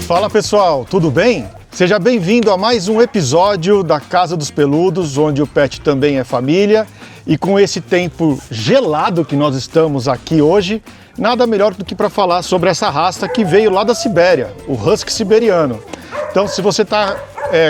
Fala pessoal, tudo bem? Seja bem-vindo a mais um episódio da Casa dos Peludos, onde o pet também é família. E com esse tempo gelado que nós estamos aqui hoje, nada melhor do que para falar sobre essa raça que veio lá da Sibéria, o Husky siberiano. Então, se você está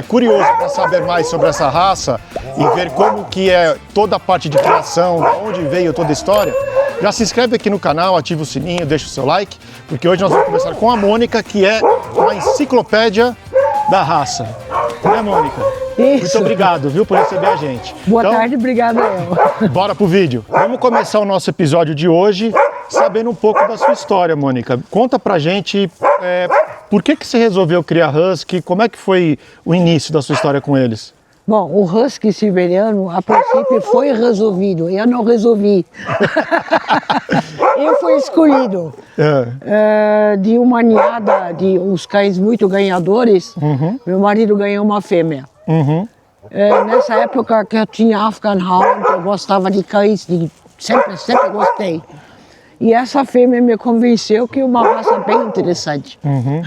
curioso para saber mais sobre essa raça e ver como que é toda a parte de criação, de onde veio toda a história, já se inscreve aqui no canal, ativa o sininho, deixa o seu like, porque hoje nós vamos conversar com a Mônica, que é uma enciclopédia da raça. Né, Mônica? Isso. Muito obrigado, viu, por receber a gente. Boa tarde, obrigada eu. Bora pro vídeo. Vamos começar o nosso episódio de hoje sabendo um pouco da sua história, Mônica. Conta pra gente por que você resolveu criar Husky, como é que foi o início da sua história com eles? Bom, o Husky siberiano, a princípio, foi resolvido. Eu não resolvi. Eu fui escolhido de uma ninhada de uns cães muito ganhadores. Uhum. Meu marido ganhou uma fêmea. Uhum. Nessa época que eu tinha Afghan Hound, eu gostava de cães, sempre gostei. E essa fêmea me convenceu que é uma raça bem interessante. Uhum.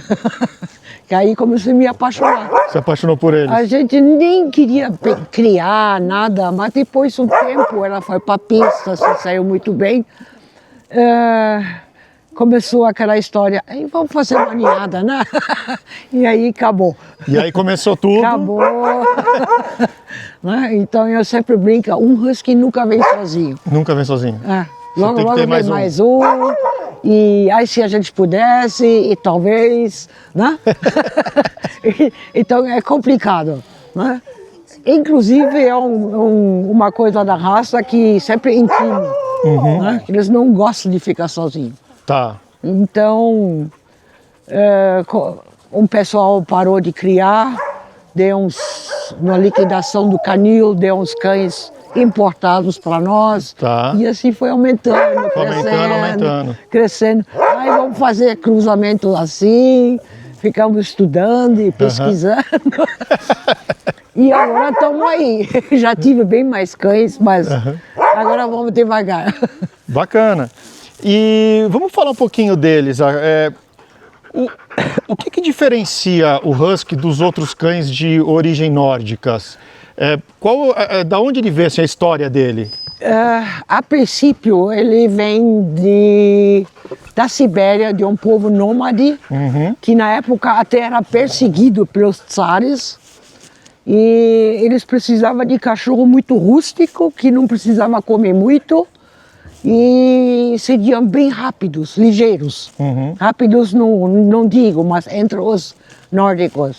Que aí comecei a me apaixonar. Se apaixonou por eles? A gente nem queria criar nada, mas depois de um tempo ela foi para a pista, se saiu muito bem. Começou aquela história, vamos fazer uma ninhada, né? E aí acabou. E aí começou tudo? Acabou. Então eu sempre brinco, um Husky nunca vem sozinho. Nunca vem sozinho? Logo vem mais um. E aí se a gente pudesse, e talvez, né? Então é complicado, né? Inclusive é uma coisa da raça que sempre intima, né? Eles não gostam de ficar sozinhos. Tá. Então, um pessoal parou de criar, na liquidação do canil, deu uns cães importados para nós, tá. E assim foi aumentando, crescendo. Aí vamos fazer cruzamento assim, ficamos estudando e pesquisando. E agora estamos aí. Já tive bem mais cães, mas agora vamos devagar. Bacana. E vamos falar um pouquinho deles. O que diferencia o Husky dos outros cães de origem nórdicas? Da onde ele veio a história dele? A princípio, ele vem da Sibéria, de um povo nômade, que na época até era perseguido pelos tsares. E eles precisavam de cachorro muito rústico, que não precisava comer muito. E seriam bem rápidos, ligeiros. Rápidos não digo, mas entre os nórdicos.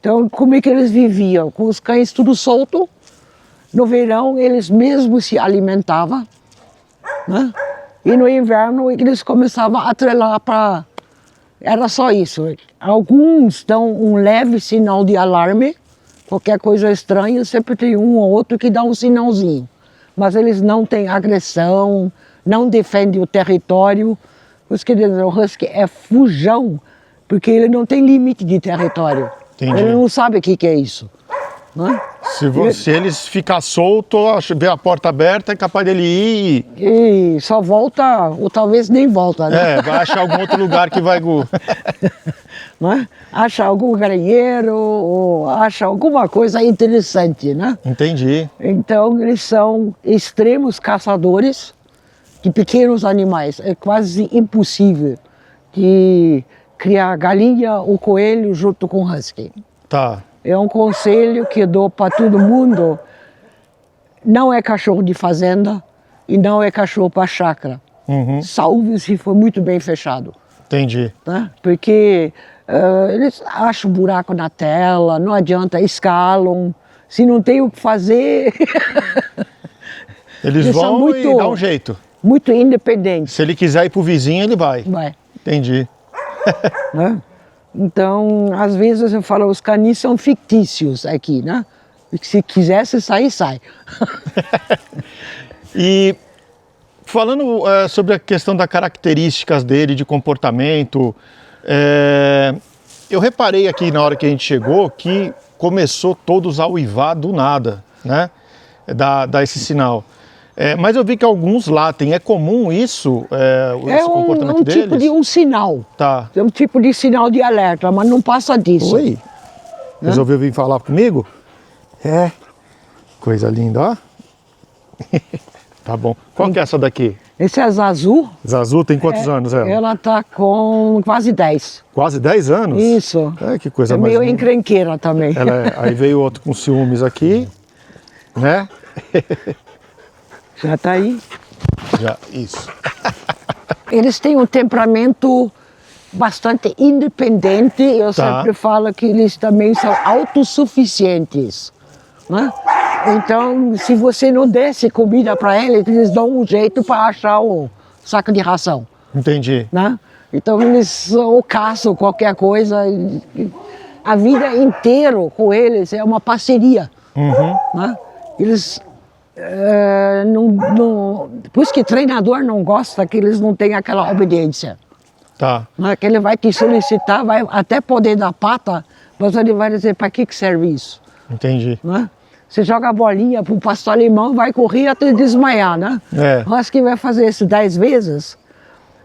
Então, como é que eles viviam? Com os cães tudo solto. No verão, eles mesmos se alimentavam. Né? E no inverno, eles começavam a trelar para... Era só isso. Alguns dão um leve sinal de alarme. Qualquer coisa estranha, sempre tem um ou outro que dá um sinalzinho. Mas eles não têm agressão, não defendem o território. Os que dizem, o Husky é fujão, porque ele não tem limite de território. Entendi. Ele não sabe o que é isso. Né? Se eles ficar solto, ver a porta aberta, é capaz dele ir e só volta, ou talvez nem volta. Né? Vai achar algum outro lugar que vai... Né? Acha algum galinheiro, ou acha alguma coisa interessante, né? Entendi. Então eles são extremos caçadores de pequenos animais. É quase impossível de criar galinha ou coelho junto com Husky. Tá. É um conselho que eu dou para todo mundo. Não é cachorro de fazenda e não é cachorro para chácara. Salve se for muito bem fechado. Entendi. Né? Porque eles acham buraco na tela, não adianta, escalam. Se não tem o que fazer... Eles vão muito, e dá um jeito. Muito independentes. Se ele quiser ir pro vizinho, ele vai. Vai. Entendi. Né? Então, às vezes eu falo, os canis são fictícios aqui, né? Se quisesse sair, sai. E falando sobre a questão das características dele, de comportamento, eu reparei aqui na hora que a gente chegou que começou todos a uivar do nada, né? Dá esse sinal. Mas eu vi que alguns latem. É comum isso, esse comportamento deles? É um tipo de um sinal. Tá. É um tipo de sinal de alerta, mas não passa disso. Oi. Resolveu vir falar comigo? Coisa linda, ó. Tá bom. Qual que é essa daqui? Esse é Zazu. Zazu tem quantos anos ela? Ela tá com quase 10. Quase 10 anos? Isso. Que coisa é mais meio linda. encrenqueira também. Aí veio outro com ciúmes aqui, né? Já tá aí. Já, isso. Eles têm um temperamento bastante independente. Eu sempre falo que eles também são autossuficientes, né? Então, se você não desse comida para eles, eles dão um jeito para achar o saco de ração. Entendi. Né? Então, eles caçam qualquer coisa. A vida inteira com eles é uma parceria. Né? Eles por isso que treinador não gosta que eles não tenham aquela obediência. Tá. Né? Que ele vai te solicitar, vai até poder dar pata, mas ele vai dizer para que serve isso. Entendi. Né? Você joga a bolinha para o pastor alemão, vai correr até desmaiar, né? Mas que vai fazer isso 10 vezes,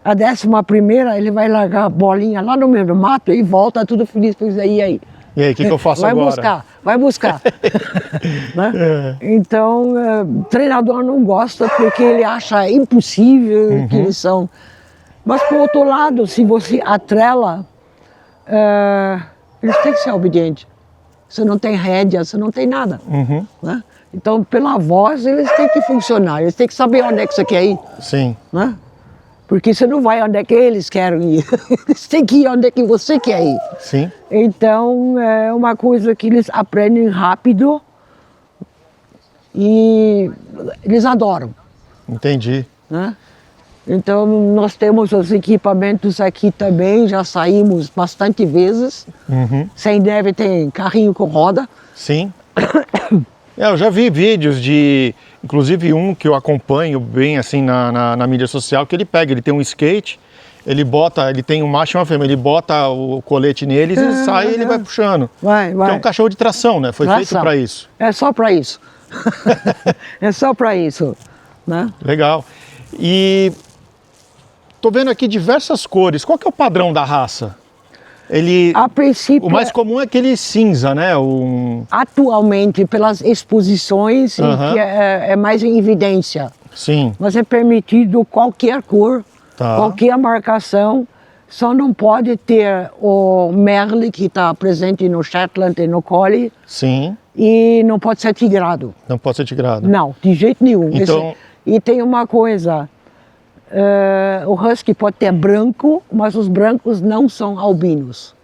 a 11ª ele vai largar a bolinha lá no meio do mato e volta tudo feliz para dizer, e aí? E aí, o que eu faço agora? Vai buscar. Né? Então, treinador não gosta porque ele acha impossível que eles são. Mas, por outro lado, se você atrela, eles têm que ser obedientes. Você não tem rédea, você não tem nada. Né? Então, pela voz, eles têm que funcionar. Eles têm que saber onde é que você quer ir. Sim. Né? Porque você não vai onde é que eles querem ir. Eles têm que ir onde é que você quer ir. Sim. Então, é uma coisa que eles aprendem rápido e eles adoram. Entendi. Né? Então, nós temos os equipamentos aqui também, já saímos bastante vezes. Sem neve tem carrinho com roda. Sim. Eu já vi vídeos inclusive um que eu acompanho bem assim na mídia social, que ele tem um skate, ele tem um macho e uma fêmea, ele bota o colete neles e sai e ele vai puxando. Vai. Que é um cachorro de tração, né? Foi feito para isso. É só para isso. É só para isso. Né? Legal. E tô vendo aqui diversas cores. Qual que é o padrão da raça? A princípio, o mais comum é aquele cinza, né? Atualmente, pelas exposições, que é mais em evidência. Sim. Mas é permitido qualquer cor, qualquer marcação. Só não pode ter o Merle, que está presente no Shetland e no Collie. Sim. E não pode ser tigrado. Não pode ser tigrado. Não, de jeito nenhum. Então... E tem uma coisa... o husky pode ter branco, mas os brancos não são albinos.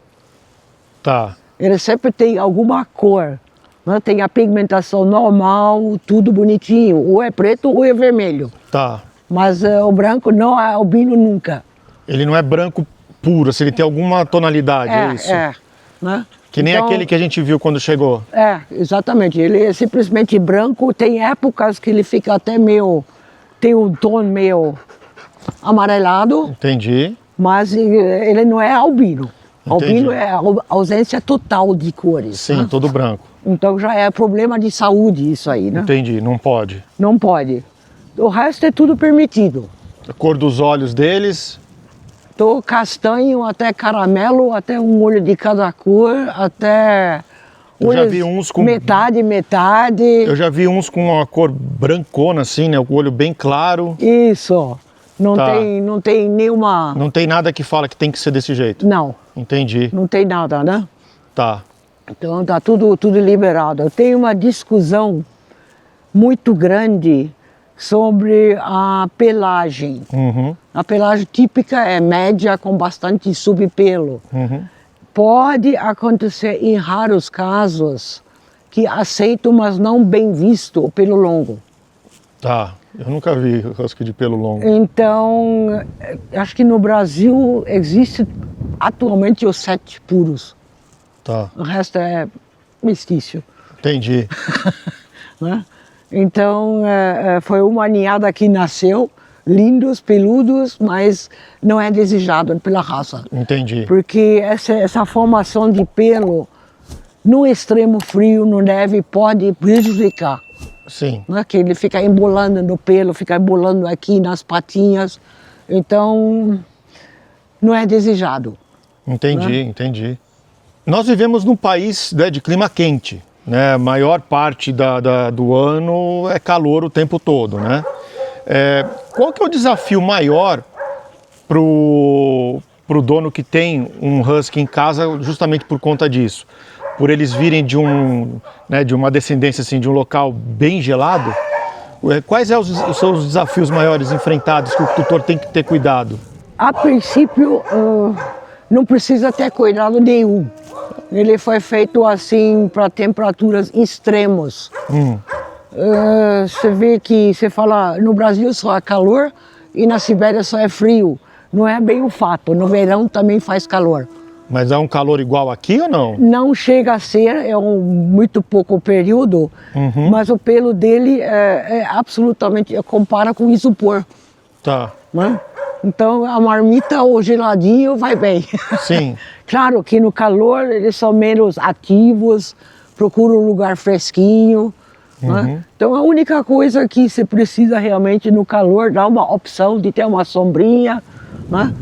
Tá. Ele sempre tem alguma cor. Né? Tem a pigmentação normal, tudo bonitinho. Ou é preto ou é vermelho. Tá. Mas o branco não é albino nunca. Ele não é branco puro, se ele tem alguma tonalidade, é isso? Né? Que nem aquele que a gente viu quando chegou. Exatamente. Ele é simplesmente branco. Tem épocas que ele fica até meio... Tem um tom meio... amarelado. Entendi. Mas ele não é albino. Entendi. Albino é a ausência total de cores. Sim, né? todo branco. Então já é problema de saúde isso aí, né? Entendi, não pode. Não pode. O resto é tudo permitido. A cor dos olhos deles? Do castanho até caramelo, até um olho de cada cor, até... Eu já vi uns com... Metade. Eu já vi uns com uma cor brancona assim, né? O olho bem claro. Isso. Não tem nenhuma... Não tem nada que fala que tem que ser desse jeito? Não. Entendi. Não tem nada, né? Tá. Então tá tudo liberado. Eu tenho uma discussão muito grande sobre a pelagem. A pelagem típica é média com bastante subpelo. Pode acontecer em raros casos que aceitam, mas não bem visto o pelo longo. Tá. Eu nunca vi husky de pelo longo. Então, acho que no Brasil existe atualmente os 7 puros. Tá. O resto é mestiço. Entendi. Né? Então, foi uma ninhada que nasceu, lindos, peludos, mas não é desejado pela raça. Entendi. Porque essa formação de pelo, no extremo frio, no neve, pode prejudicar. Sim. Né? Que ele fica embolando no pelo, fica embolando aqui nas patinhas. Então, não é desejado. Entendi, entendi. Nós vivemos num país, né, de clima quente, né? A maior parte do ano é calor o tempo todo, né? Qual que é o desafio maior pro dono que tem um husky em casa justamente por conta disso? Por eles virem de uma descendência assim, de um local bem gelado? Quais são os seus desafios maiores enfrentados que o tutor tem que ter cuidado? A princípio, não precisa ter cuidado nenhum. Ele foi feito assim para temperaturas extremas. Você vê que você fala, no Brasil só é calor e na Sibéria só é frio. Não é bem o fato, no verão também faz calor. Mas é um calor igual aqui ou não? Não chega a ser, muito pouco período, mas o pelo dele absolutamente, compara com isopor. Tá. Né? Então a marmita ou geladinho vai bem. Sim. Claro que no calor eles são menos ativos, procuram um lugar fresquinho. Né? Então a única coisa que você precisa realmente no calor, dá uma opção de ter uma sombrinha, né?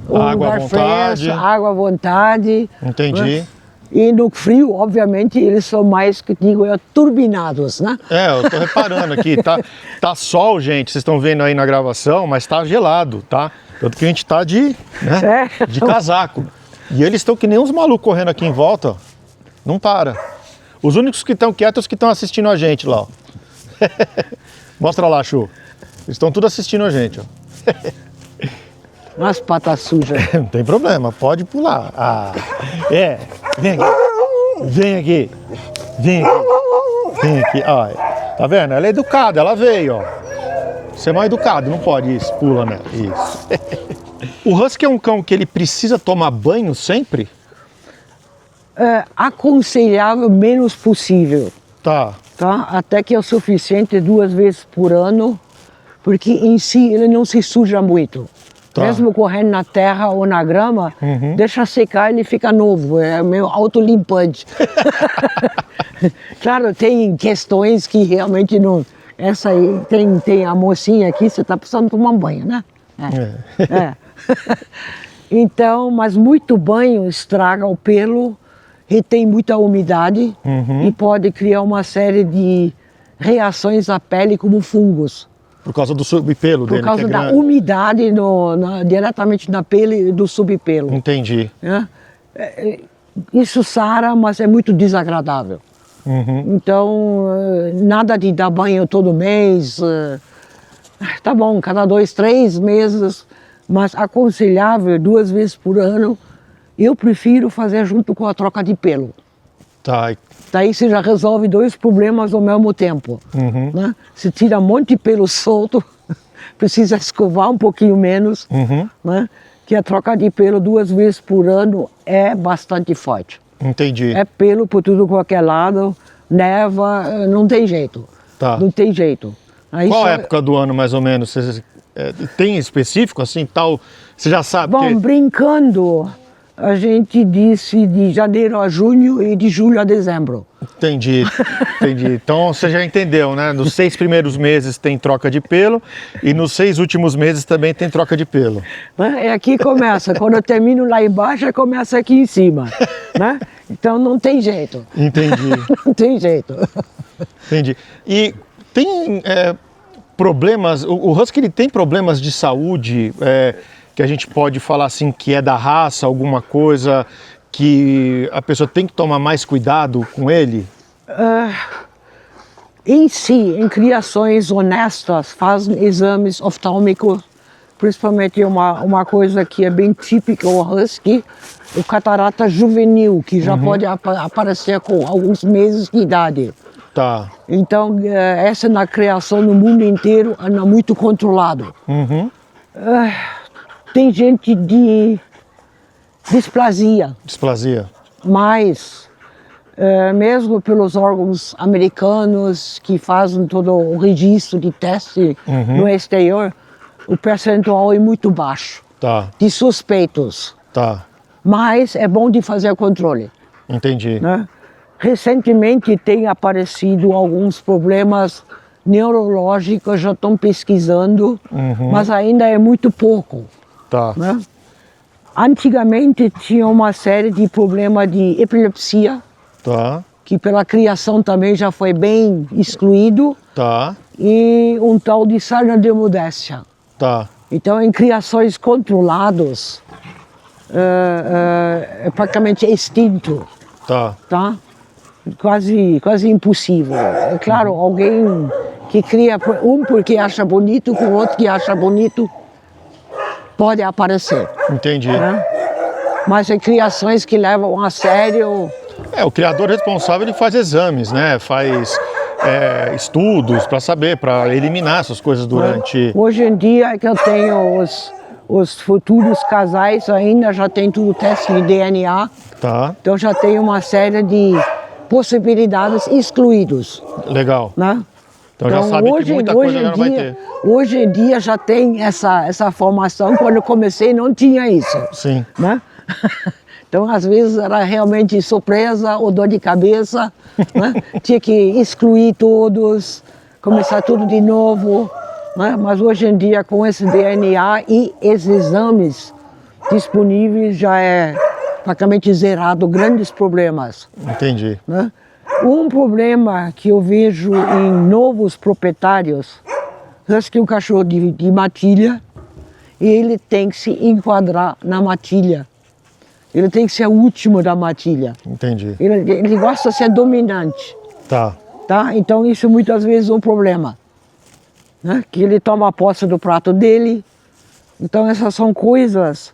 Um água lugar à vontade. fresco, água à vontade. Entendi. Né? E no frio, obviamente, eles são mais, que digo eu, turbinados, né? Eu tô reparando aqui, tá sol, gente, vocês estão vendo aí na gravação, mas tá gelado, tá? Tanto que a gente tá de casaco. E eles estão que nem uns malucos correndo aqui em volta, ó. Não para. Os únicos que estão quietos são os que estão assistindo a gente lá, ó. Mostra lá, Chu. Eles estão tudo assistindo a gente, ó. Umas patas sujas. Não tem problema, pode pular. Vem aqui. Vem aqui. Vem aqui. Vem aqui. Ó, tá vendo? Ela é educada, ela veio, ó. Você é mal educado, não pode isso. Pula, né? Isso. O husky é um cão que ele precisa tomar banho sempre? Aconselhável menos possível. Tá. Até que é o suficiente 2 vezes por ano, porque em si ele não se suja muito. Tá. Mesmo correndo na terra ou na grama, deixa secar e ele fica novo, é meio autolimpante. Claro, tem questões que realmente não... Essa aí, tem a mocinha aqui, você está precisando tomar um banho, né? Então, mas muito banho estraga o pelo, retém muita umidade e pode criar uma série de reações à pele como fungos. Por causa do subpelo dele? Por causa que é da grande. umidade diretamente na pele do subpelo. Entendi. Isso sara, mas é muito desagradável. Então, nada de dar banho todo mês. Tá bom, cada 2, 3 meses, mas aconselhável 2 vezes por ano. Eu prefiro fazer junto com a troca de pelo. Tá. Daí você já resolve 2 problemas ao mesmo tempo. Né? Você tira um monte de pelo solto, precisa escovar um pouquinho menos, né? Que a troca de pelo 2 vezes por ano é bastante forte. Entendi. É pelo por tudo qualquer lado, neva, não tem jeito. Tá. Não tem jeito. Aí Qual época do ano, mais ou menos? Tem específico, assim, tal? Você já sabe? Bom, brincando, a gente disse de janeiro a junho e de julho a dezembro. Entendi. Então você já entendeu, né? Nos 6 primeiros meses tem troca de pelo e nos 6 últimos meses também tem troca de pelo. É aqui começa, quando eu termino lá embaixo, começa aqui em cima, né? Então não tem jeito. Entendi. Não tem jeito. Entendi. E tem problemas, o husky ele tem problemas de saúde que a gente pode falar assim que é da raça, alguma coisa que a pessoa tem que tomar mais cuidado com ele? Em si, em criações honestas, fazem exames oftálmicos, principalmente uma coisa que é bem típica o husky, o catarata juvenil, que já pode aparecer com alguns meses de idade. Tá. Então, essa na criação no mundo inteiro anda muito controlado. Tem gente de displasia. Displasia. Mas, mesmo pelos órgãos americanos que fazem todo o registro de teste no exterior, o percentual é muito baixo Tá. de suspeitos. Tá. Mas é bom de fazer controle. Entendi. Né? Recentemente tem aparecido alguns problemas neurológicos, já estão pesquisando, mas ainda é muito pouco. Tá. Né? Antigamente tinha uma série de problemas de epilepsia, Tá. que pela criação também já foi bem excluído, Tá. e um tal de sarna de modéstia. Tá. Então, em criações controladas, é praticamente extinto, Tá. tá? Quase impossível. É claro, alguém que cria um porque acha bonito, com outro que acha bonito, pode aparecer. Entendi. Né? Mas em criações que levam a sério. O criador responsável ele faz exames, né? Faz estudos para saber, para eliminar essas coisas durante... Hoje em dia é que eu tenho os futuros casais ainda, já tem tudo teste de DNA. Tá. Então já tem uma série de possibilidades excluídas. Legal. Né? Então já sabe que muita coisa já não vai ter. Hoje em dia já tem essa formação. Quando eu comecei não tinha isso. Sim. Né? Então às vezes era realmente surpresa ou dor de cabeça. Né? Tinha que excluir todos, começar tudo de novo. Né? Mas hoje em dia com esse DNA e esses exames disponíveis já é praticamente zerado grandes problemas. Entendi. Né? Um problema que eu vejo em novos proprietários, husky é um cachorro de matilha, e ele tem que se enquadrar na matilha. Ele tem que ser o último da matilha. Entendi. Ele gosta de ser dominante. Tá. Tá? Então isso muitas vezes é um problema. Né? Que ele toma posse do prato dele. Então essas são coisas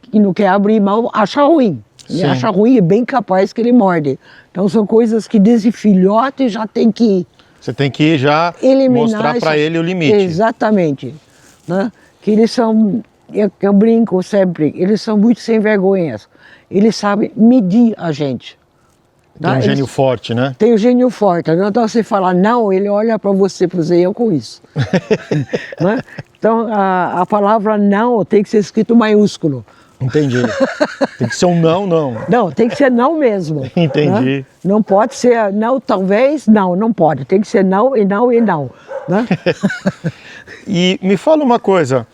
que não quer abrir mão, acha ruim. Ele Sim. acha ruim e bem capaz que ele morde. Então são coisas que desde filhote já tem que Você tem que já mostrar para ele o limite. Exatamente. Né? Que eles são, eu brinco sempre, eles são muito sem vergonhas. Eles sabem medir a gente. Tem um gênio forte, né? Tem um gênio forte. Então você fala não, ele olha para você e fala, eu com isso. Né? Então a palavra não tem que ser escrito maiúsculo. Entendi. Tem que ser um não, não. Não, tem que ser não mesmo. Entendi. Né? Não pode ser não, talvez, não pode. Tem que ser não e não e não. Né? E me fala uma coisa,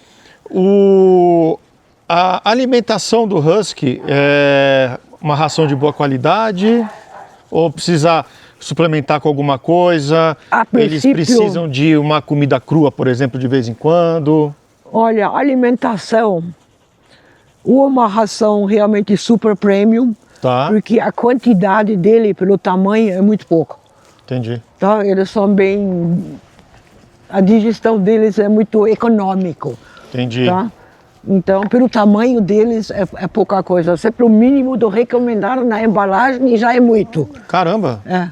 a alimentação do husky é uma ração de boa qualidade ou precisa suplementar com alguma coisa? Eles precisam de uma comida crua, por exemplo, de vez em quando? Olha, alimentação, uma ração realmente super premium, Tá. porque a quantidade dele pelo tamanho é muito pouco. Entendi. Tá? Eles são bem... A digestão deles é muito econômico. Entendi. Tá? Então, pelo tamanho deles é pouca coisa. Sempre o mínimo do recomendado na embalagem já é muito. Caramba. É.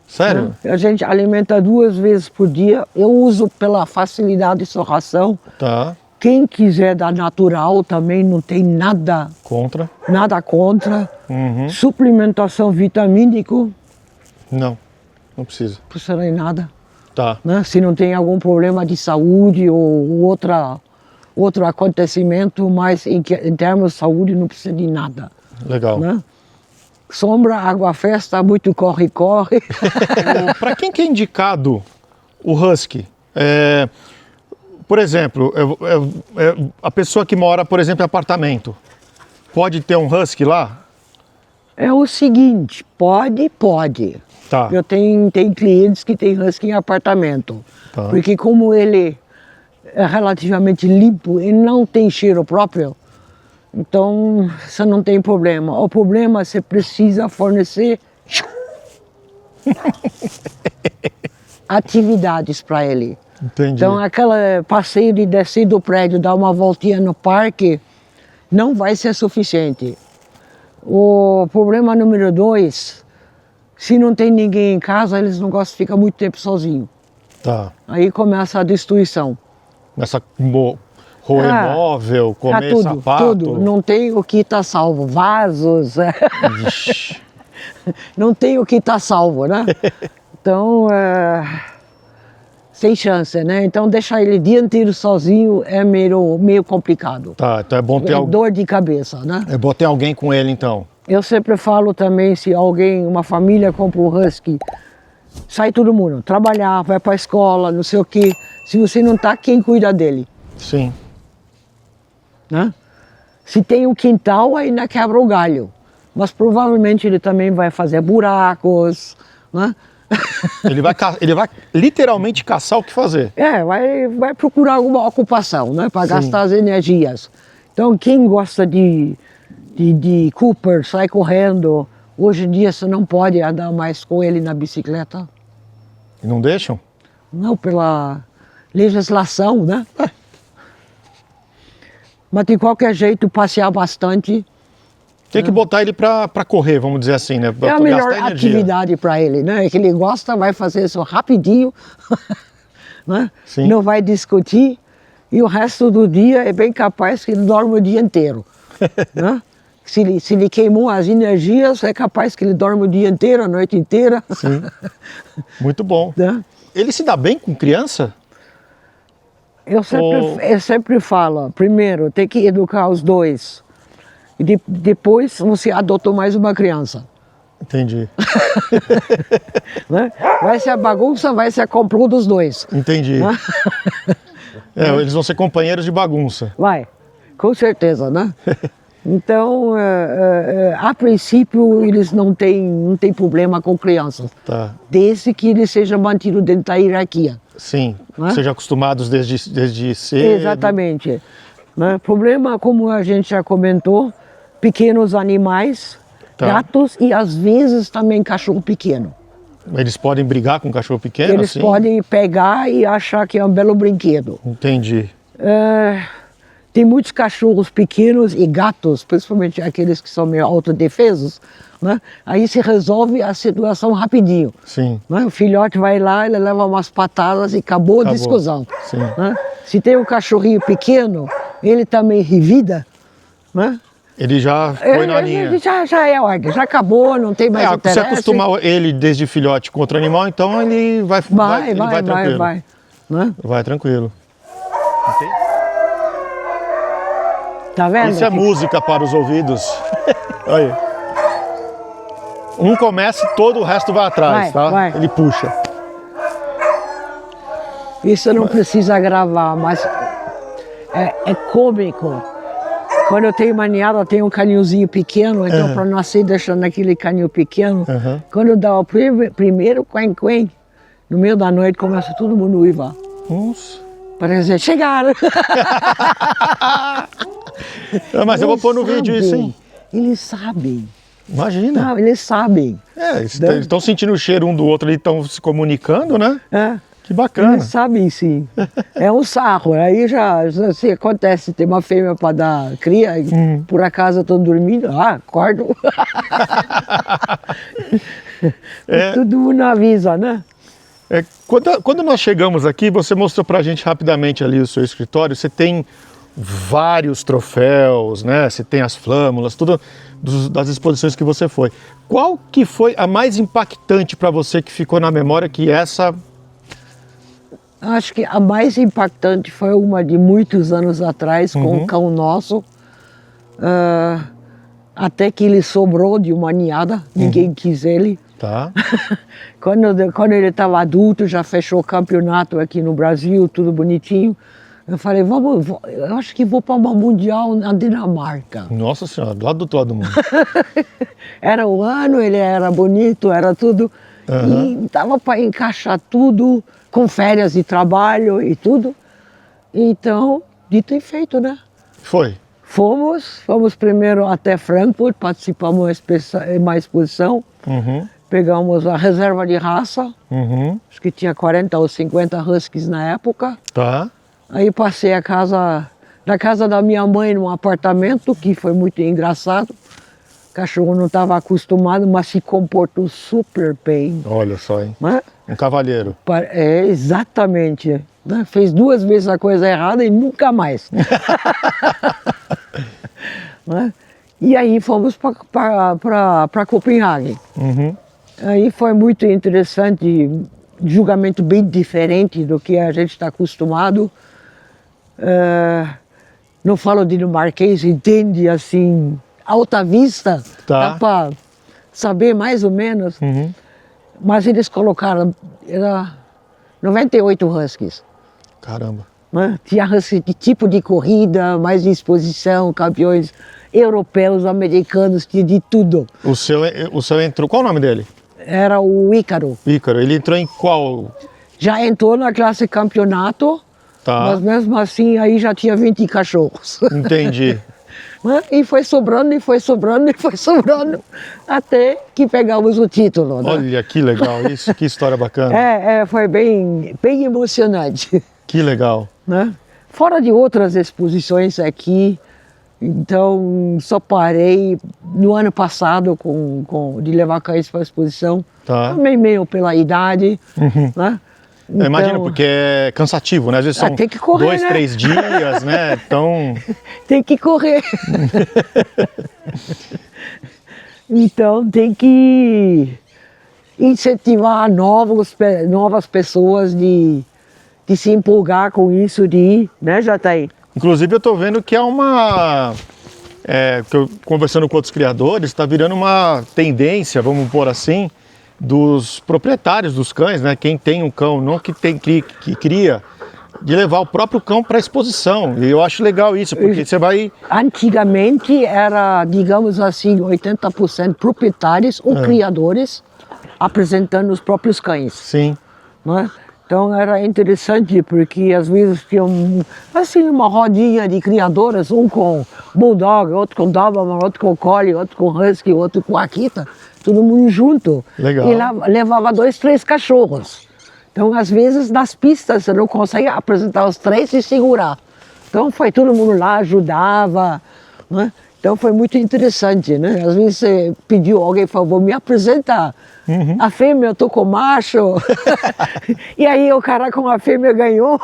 Sério? A gente alimenta 2 vezes por dia. Eu uso pela facilidade de sua ração. Tá. Quem quiser dar natural também não tem nada Contra? contra. Uhum. Suplementação vitamínica, Não, não precisa. não precisa nem nada. Tá. Né? Se não tem algum problema de saúde ou outro acontecimento, mas em termos de saúde não precisa de nada. Legal. Né? Sombra, água festa, muito corre-corre. Para quem que é indicado o husky? Por exemplo, a pessoa que mora, por exemplo, em apartamento, pode ter um husky lá? É o seguinte, pode. Tá. Eu tenho clientes que têm husky em apartamento. Tá. Porque como ele é relativamente limpo e não tem cheiro próprio, então você não tem problema. O problema é que você precisa fornecer atividades para ele. Entendi. Então aquele passeio de descer do prédio, dar uma voltinha no parque, não vai ser suficiente. O problema número 2, se não tem ninguém em casa, eles não gostam de ficar muito tempo sozinhos. Tá. Aí começa a destruição. Nessa roer móvel, comer tudo, sapato. tudo. Não tem o que está salvo. Vasos. Ixi. Não tem o que está salvo, né? Então, sem chance, né? Então, deixar ele o dia inteiro sozinho é meio complicado. Tá, então é bom ter É dor de cabeça, né? É bom ter alguém com ele, então. Eu sempre falo também, se uma família compra um husky, sai todo mundo, trabalhar, vai para a escola, não sei o quê. Se você não tá, quem cuida dele? Sim. Né? Se tem um quintal, ainda quebra o galho. Mas provavelmente ele também vai fazer buracos, né? Ele vai literalmente caçar o que fazer. Vai procurar alguma ocupação, né? Para gastar as energias. Então, quem gosta de Cooper, sai correndo. Hoje em dia você não pode andar mais com ele na bicicleta. Não deixam? Não, pela legislação, né? Mas de qualquer jeito, passear bastante. Tem que botar ele para correr, vamos dizer assim, né? É a melhor atividade para ele, né? Que ele gosta, vai fazer isso rapidinho, né? Sim. Não vai discutir. E o resto do dia é bem capaz que ele dorme o dia inteiro. Né? Se ele queimou as energias, é capaz que ele dorme o dia inteiro, a noite inteira. Sim. Muito bom. Né? Ele se dá bem com criança? Eu sempre falo, primeiro tem que educar os dois. E depois você adotou mais uma criança. Entendi. Né? Vai ser a bagunça, vai ser a complô dos dois. Entendi. Né? Eles vão ser companheiros de bagunça. Vai, com certeza, né? Então, a princípio, eles não têm problema com crianças. Tá. Desde que eles sejam mantidos dentro da hierarquia. Sim, Né? sejam acostumados desde cedo. Exatamente. Né? Problema, como a gente já comentou, pequenos animais, Tá. gatos e às vezes também cachorro pequeno. Eles podem brigar com um cachorro pequeno? Eles assim? podem pegar e achar que é um belo brinquedo. Entendi. Tem muitos cachorros pequenos e gatos, principalmente aqueles que são meio autodefesos, né? Aí se resolve a situação rapidinho. Sim. Né? O filhote vai lá, ele leva umas patadas e acabou a discussão. Sim. Né? Se tem um cachorrinho pequeno, ele também revida, né? Ele já foi na linha. Já é ordem, já acabou, não tem mais interesse. Se acostumar ele desde filhote com outro animal, então ele vai tranquilo. Vai. Né? Vai tranquilo. Entendi. Tá vendo? Isso é música para os ouvidos. Olha. Um começa e todo o resto vai atrás, tá? Vai. Ele puxa. Isso não precisa gravar, mas é cômico. Quando eu tenho maniada, eu tenho um canilzinho pequeno, então para nascer deixando aquele canil pequeno, quando dá o primeiro quen-quen, no meio da noite começa todo mundo a uivar. Nossa. Para dizer, chegaram! Mas eu vou pôr no vídeo isso, hein? Eles sabem. Imagina. Não, eles sabem. Eles estão sentindo o cheiro um do outro, eles estão se comunicando, né? Que bacana. Eles sabem sim. É um sarro. Aí já se acontece, tem uma fêmea para dar cria, e por acaso estão dormindo, acordo. Todo mundo avisa, né? Quando nós chegamos aqui, você mostrou pra gente rapidamente ali o seu escritório, você tem vários troféus, né? Você tem as flâmulas, tudo das exposições que você foi. Qual que foi a mais impactante para você que ficou na memória que essa... Acho que a mais impactante foi uma de muitos anos atrás, com um cão nosso. Até que ele sobrou de uma ninhada, ninguém quis ele. Tá. Quando ele estava adulto, já fechou o campeonato aqui no Brasil, tudo bonitinho. Eu falei, eu acho que vou para uma mundial na Dinamarca. Nossa Senhora, do lado do todo mundo. Era o ano, ele era bonito, era tudo. E dava para encaixar tudo, com férias de trabalho e tudo. Então, dito e feito, né? Foi. Fomos primeiro até Frankfurt, participamos de uma exposição. Pegamos a reserva de raça, acho que tinha 40 ou 50 huskies na época. Tá. Aí passei na casa da minha mãe, num apartamento, que foi muito engraçado. O cachorro não estava acostumado, mas se comportou super bem. Olha só, hein? Né? Um cavalheiro. Exatamente. Né? Fez 2 vezes a coisa errada e nunca mais. Né? E aí fomos para Copenhague. Aí foi muito interessante, julgamento bem diferente do que a gente está acostumado. Não falo dinamarquês, entende assim, alta vista, Tá. Dá para saber mais ou menos. Mas eles colocaram, era 98 huskies. Caramba. Né? Tinha husky de tipo de corrida, mais de exposição, campeões europeus, americanos, tinha de tudo. O seu entrou, qual o nome dele? Era o Ícaro. Ícaro, ele entrou em qual? Já entrou na classe campeonato, Tá. mas mesmo assim aí já tinha 20 cachorros. Entendi. Né? E foi sobrando, e foi sobrando, e foi sobrando, até que pegamos o título. Né? Olha que legal isso, que história bacana. Foi bem emocionante. Que legal. Né? Fora de outras exposições aqui, então só parei no ano passado de levar cães para a exposição, Tá. também meio pela idade, né? Eu imagino, porque é cansativo, né? Às vezes são tem que correr, 2, né? 3 dias, né? Então, Tem que correr. Então tem que incentivar novas pessoas de se empolgar com isso, de ir, né, Jataí? inclusive eu tô vendo que é que eu, conversando com outros criadores, está virando uma tendência, vamos pôr assim, dos proprietários dos cães, né? Quem tem um cão, não que cria, de levar o próprio cão para exposição. E eu acho legal isso, porque você vai... Antigamente era, digamos assim, 80% proprietários ou criadores apresentando os próprios cães. Sim, Né? Então era interessante porque às vezes tinham assim uma rodinha de criadores, um com Bulldog, outro com Doberman, outro com Collie, outro com Husky, outro com Akita, todo mundo junto. Legal. E lá levava 2, 3 cachorros. Então às vezes nas pistas você não consegue apresentar os 3 e segurar. Então foi todo mundo lá, ajudava, né? Então foi muito interessante, né? Às vezes você pediu alguém, por favor, me apresentar. A fêmea, eu tô com o macho. E aí o cara com a fêmea ganhou.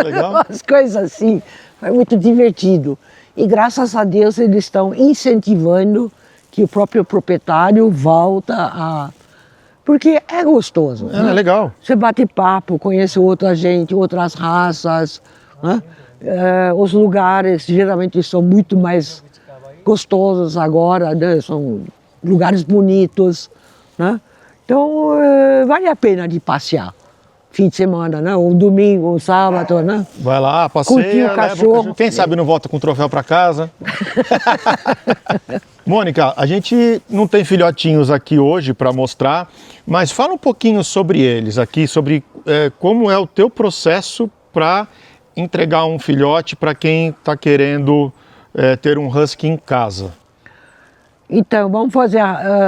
Legal. Umas coisas assim. Foi muito divertido. E graças a Deus eles estão incentivando que o próprio proprietário volta a... Porque é gostoso. é legal. Você bate papo, conhece outra gente, outras raças, né? Os lugares geralmente são muito mais gostosos agora, né? São lugares bonitos, né? Então vale a pena de passear, fim de semana, né? Um domingo, um sábado, né? Vai lá, Curtir passeia, o leva cachorro. Quem sabe não volta com o troféu para casa. Mônica, a gente não tem filhotinhos aqui hoje para mostrar, mas fala um pouquinho sobre eles aqui, sobre como é o teu processo para entregar um filhote para quem está querendo ter um husky em casa. Então, vamos fazer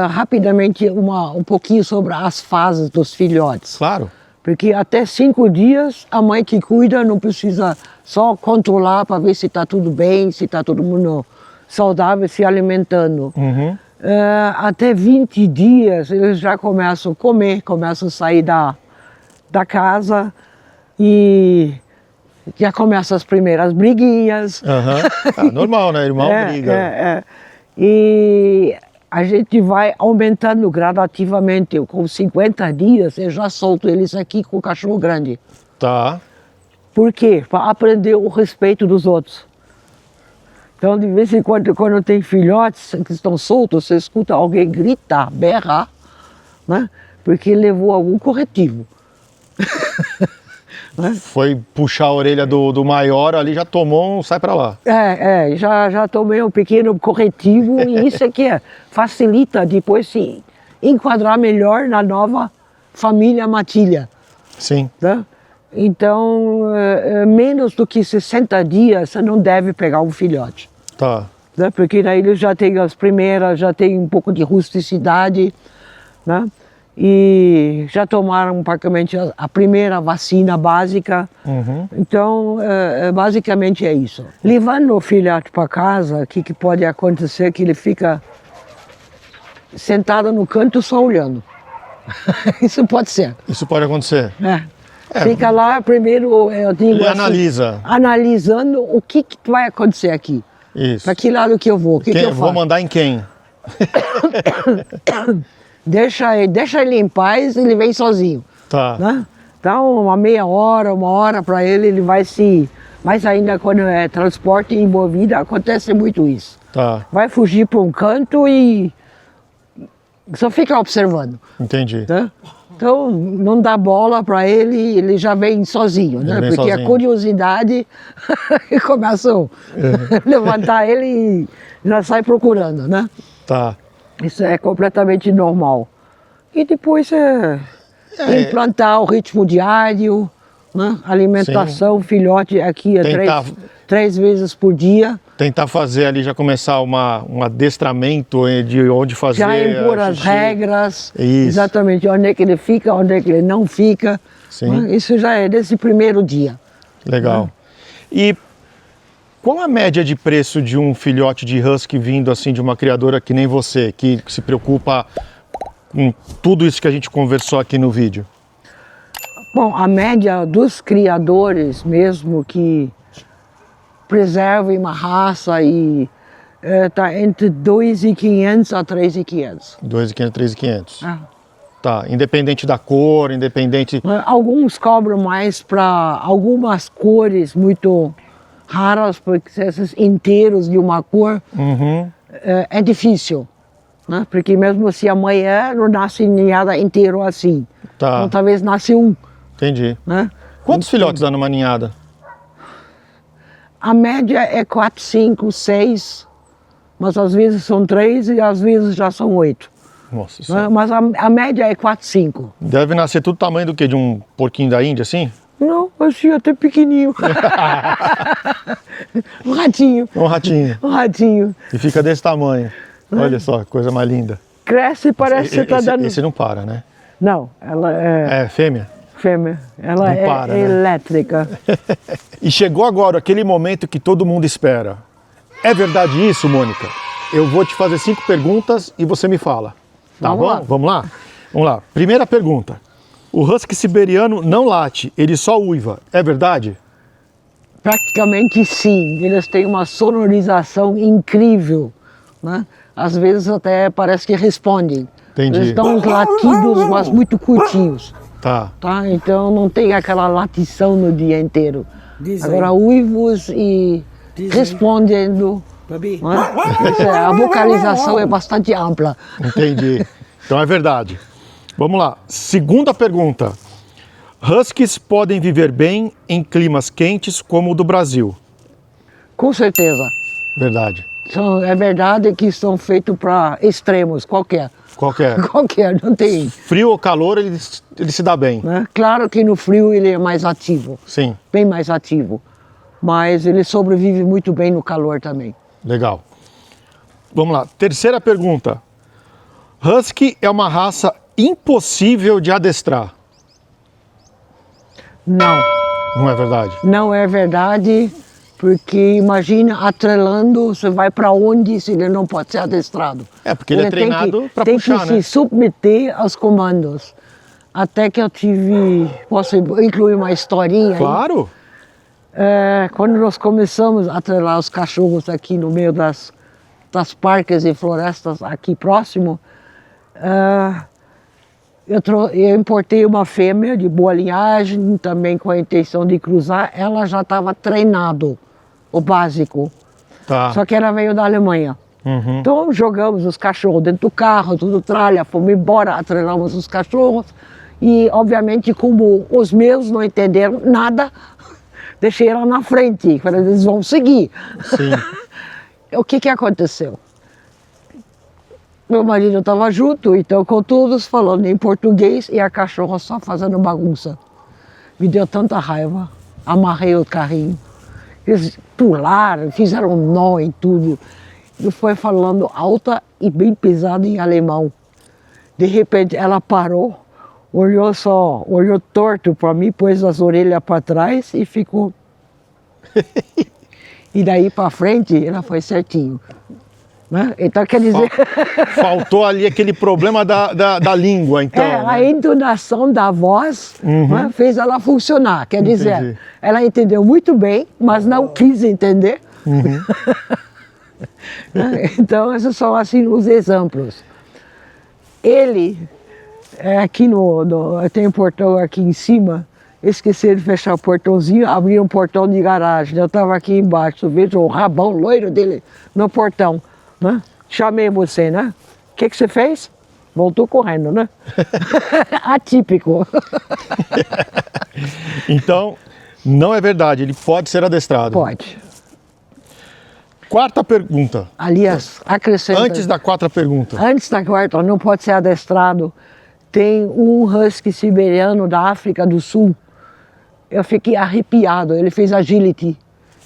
rapidamente um pouquinho sobre as fases dos filhotes. Claro. Porque até 5 dias a mãe que cuida não precisa só controlar para ver se está tudo bem, se está todo mundo saudável, se alimentando. Até 20 dias eles já começam a comer, começam a sair da casa e já começam as primeiras briguinhas. Normal, né? Irmão briga. E a gente vai aumentando gradativamente. Com 50 dias eu já solto eles aqui com o cachorro grande. Tá. Por quê? Para aprender o respeito dos outros. Então, de vez em quando tem filhotes que estão soltos, você escuta alguém gritar, berrar, né? Porque levou algum corretivo. Foi puxar a orelha do maior ali, já tomou um sai pra lá. Já tomei um pequeno corretivo e isso aqui facilita depois se enquadrar melhor na nova família Matilha. Sim. Né? Então, menos do que 60 dias você não deve pegar um filhote. Tá. Né? Porque daí eles já têm as primeiras, já tem um pouco de rusticidade, né? E já tomaram praticamente a primeira vacina básica. Então, basicamente é isso. Levando o filhote para casa, o que pode acontecer? Que ele fica sentado no canto só olhando. Isso pode ser. Isso pode acontecer. Fica lá primeiro, eu digo Ele assim, analisa. analisando o que vai acontecer aqui. Isso. Para que lado que eu vou, o que eu Vou faço. mandar em quem? Deixa ele em paz, ele vem sozinho. Tá. Né? Então, uma meia hora, 1 hora para ele vai se... Mas ainda quando é transporte envolvido, acontece muito isso. Tá. Vai fugir para um canto e Só fica observando. Entendi. Né? Então, não dá bola para ele, ele já vem sozinho, né? Vem Porque sozinho. a curiosidade começa a levantar ele e já sai procurando, né? Tá. Isso é completamente normal. E depois implantar o ritmo diário, né? Alimentação, filhote aqui Tentar- três vezes por dia. Tentar fazer ali, já começar um adestramento de onde fazer. Já impor as xixi. regras, Isso. exatamente onde é que ele fica, onde é que ele não fica. Sim. Né? Isso já é desse primeiro dia. Legal. E qual a média de preço de um filhote de husky vindo assim de uma criadora que nem você, que se preocupa com tudo isso que a gente conversou aqui no vídeo? Bom, a média dos criadores mesmo que preservem uma raça e está entre 2.500 a 3.500. 2.500, 3.500. Ah. Tá, independente da cor, independente... Alguns cobram mais para algumas cores muito raras, porque esses inteiros de uma cor Uhum. é difícil, né? Porque mesmo se amanhã não nasce ninhada inteiro assim, Tá. então talvez nasce um, Entendi. né? Quantos filhotes dá numa ninhada? A média é 4, 5, 6, mas às vezes são 3 e às vezes já são 8. Nossa Né? Senhora. Mas a média é 4, 5. Deve nascer tudo tamanho do quê? De um porquinho da Índia, assim? Não, assim até pequenininho. Um ratinho, Um ratinho. um ratinho. E fica desse tamanho. Olha só, que coisa mais linda. Cresce e parece que você está dando... Esse não para, né? Não, ela é É fêmea? fêmea, ela Não para, né? elétrica. E chegou agora aquele momento que todo mundo espera. É verdade isso, Mônica? Eu vou te fazer 5 perguntas e você me fala. Tá Vamos bom? lá. Vamos lá? Vamos lá. Primeira pergunta. O husky siberiano não late, ele só uiva. É verdade? Praticamente sim, eles têm uma sonorização incrível, né? Às vezes até parece que respondem. Entendi. Eles dão uns latidos, mas muito curtinhos, Tá. tá? Então não tem aquela latição no dia inteiro. Dizem. Agora uivos e Dizem. respondendo, Babi. né? A vocalização é bastante ampla. Entendi. Então é verdade. Vamos lá. Segunda pergunta. Huskies podem viver bem em climas quentes como o do Brasil. Com certeza. Verdade. É verdade que são feitos para extremos, qualquer. Qualquer. Qualquer, não tem. Frio ou calor, ele se dá bem. Né? Claro que no frio ele é mais ativo, Sim, bem mais ativo. Mas ele sobrevive muito bem no calor também. legal. Vamos lá. Terceira pergunta. Husky é uma raça impossível de adestrar. Não, Não é verdade? não é verdade, porque imagina atrelando, você vai para onde se ele não pode ser adestrado? É, porque ele é treinado para tem puxar, que né? se submeter aos comandos. Até que eu tive, posso incluir uma historinha aí? Claro. Quando nós começamos a atrelar os cachorros aqui no meio das parques e florestas aqui próximo, eu importei uma fêmea de boa linhagem, também com a intenção de cruzar. Ela já estava treinado, o básico, Tá. só que ela veio da Alemanha. Uhum. Então jogamos os cachorros dentro do carro, tudo tralha, fomos embora, atrelamos os cachorros. E obviamente como os meus não entenderam nada, deixei ela na frente, falei, eles vão seguir. Sim. O que aconteceu? Meu marido estava junto, então com todos falando em português e a cachorra só fazendo bagunça. Me deu tanta raiva, amarrei o carrinho. Eles pularam, fizeram um nó em tudo. E foi falando alta e bem pesado em alemão. De repente ela parou, olhou torto para mim, pôs as orelhas para trás e ficou. E daí para frente ela foi certinho. Né? Então quer dizer. Faltou ali aquele problema da língua, então. A né? entonação da voz né, fez ela funcionar. Quer Entendi. dizer, ela entendeu muito bem, mas não quis entender. Né? Então, esses são assim os exemplos. Ele, aqui tem um portão aqui em cima, esqueci de fechar o portãozinho, abri um portão de garagem. Eu estava aqui embaixo, vejo o rabão loiro dele no portão. Né? Chamei você, né? O que você fez? Voltou correndo, né? Atípico. Então, não é verdade, ele pode ser adestrado. Pode. Quarta pergunta. Aliás, acrescenta... Antes da quarta pergunta. Antes da quarta, não pode ser adestrado. Tem um husky siberiano da África do Sul. Eu fiquei arrepiado. Ele fez agility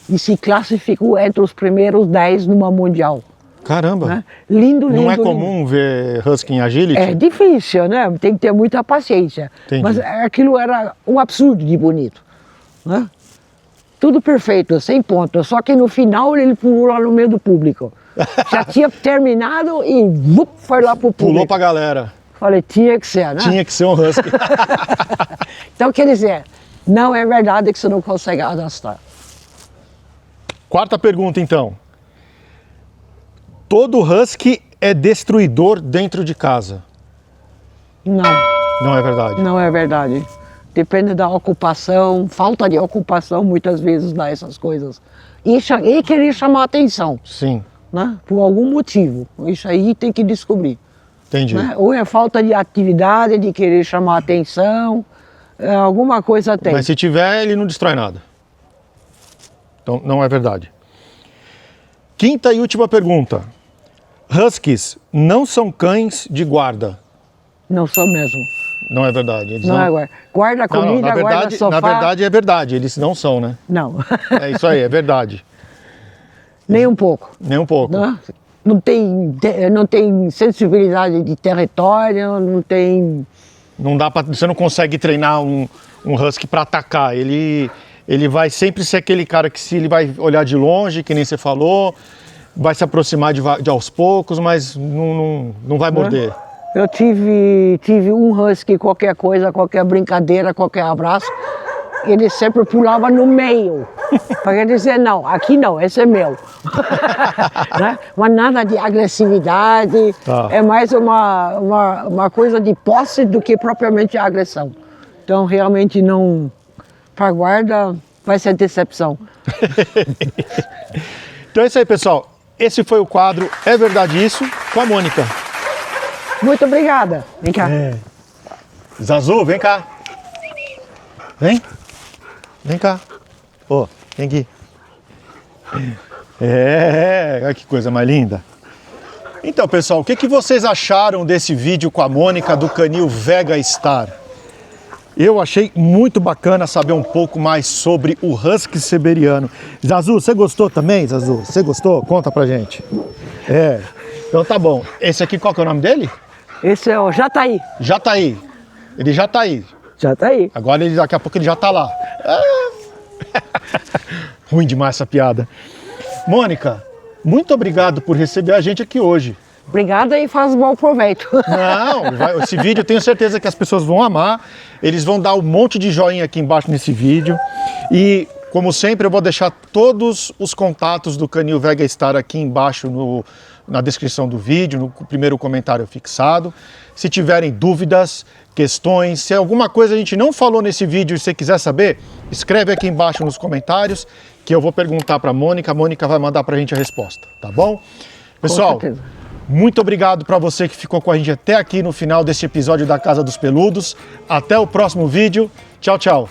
e se classificou entre os primeiros 10 numa mundial. Caramba. Né? Lindo, lindo. Não é lindo. comum ver husky em agility? É difícil, né? Tem que ter muita paciência. Entendi. Mas aquilo era um absurdo de bonito. Né? Tudo perfeito, 100 pontos. Só que no final ele pulou lá no meio do público. Já tinha terminado e foi lá pro público. Pulou pra galera. Falei, tinha que ser, né? Tinha que ser um husky. Então, quer dizer, não é verdade que você não consegue adaptar. Quarta pergunta, então. Todo husky é destruidor dentro de casa? Não, Não é verdade. não é verdade. Depende da ocupação, falta de ocupação muitas vezes dá essas coisas. E querer chamar atenção, Sim, né? Por algum motivo. Isso aí tem que descobrir. entendi. Né? Ou é falta de atividade, de querer chamar atenção, alguma coisa tem. Mas se tiver, ele não destrói nada. Então, não é verdade. Quinta e última pergunta. Huskies não são cães de guarda. Não sou mesmo. Não é verdade. Eles Não é guarda. Guarda Não, comida, na guarda verdade, sofá. na verdade é verdade, eles não são, né? Não, É isso aí, é verdade. nem um pouco. Nem um pouco. Né? Não tem sensibilidade de território, não tem... Não dá pra, você não consegue treinar um husky para atacar. Ele vai sempre ser aquele cara que se ele vai olhar de longe, que nem você falou, vai se aproximar de aos poucos, mas não vai morder. Eu tive um husky, qualquer coisa, qualquer brincadeira, qualquer abraço, ele sempre pulava no meio. Para dizer, não, aqui não, esse é meu. Né? Mas nada de agressividade, Tá. é mais uma coisa de posse do que propriamente a agressão. Então, realmente não... Para guarda, vai ser decepção. Então é isso aí, pessoal. Esse foi o quadro É Verdade Isso, com a Mônica. Muito obrigada. Vem cá. Zazu, vem cá. Vem. Vem cá. Ô, vem aqui. Olha que coisa mais linda. Então, pessoal, o que vocês acharam desse vídeo com a Mônica do canil Vega Star? Eu achei muito bacana saber um pouco mais sobre o husky siberiano. Zazu, você gostou também, Zazu? Você gostou? Conta pra gente. Então tá bom. Esse aqui, qual que é o nome dele? Esse é o Jataí. Já tá aí. Ele já tá aí. Jataí. Agora daqui a pouco ele já tá lá. Ruim demais essa piada. Mônica, muito obrigado por receber a gente aqui hoje. Obrigada e faz bom proveito. Não, esse vídeo eu tenho certeza que as pessoas vão amar. Eles vão dar um monte de joinha aqui embaixo nesse vídeo. E, como sempre, eu vou deixar todos os contatos do canil Vega Star aqui embaixo na descrição do vídeo, no primeiro comentário fixado. Se tiverem dúvidas, questões, se alguma coisa a gente não falou nesse vídeo e você quiser saber, escreve aqui embaixo nos comentários que eu vou perguntar para a Mônica vai mandar para a gente a resposta, tá bom? Pessoal, Com certeza. muito obrigado para você que ficou com a gente até aqui no final desse episódio da Casa dos Peludos. Até o próximo vídeo. Tchau, tchau.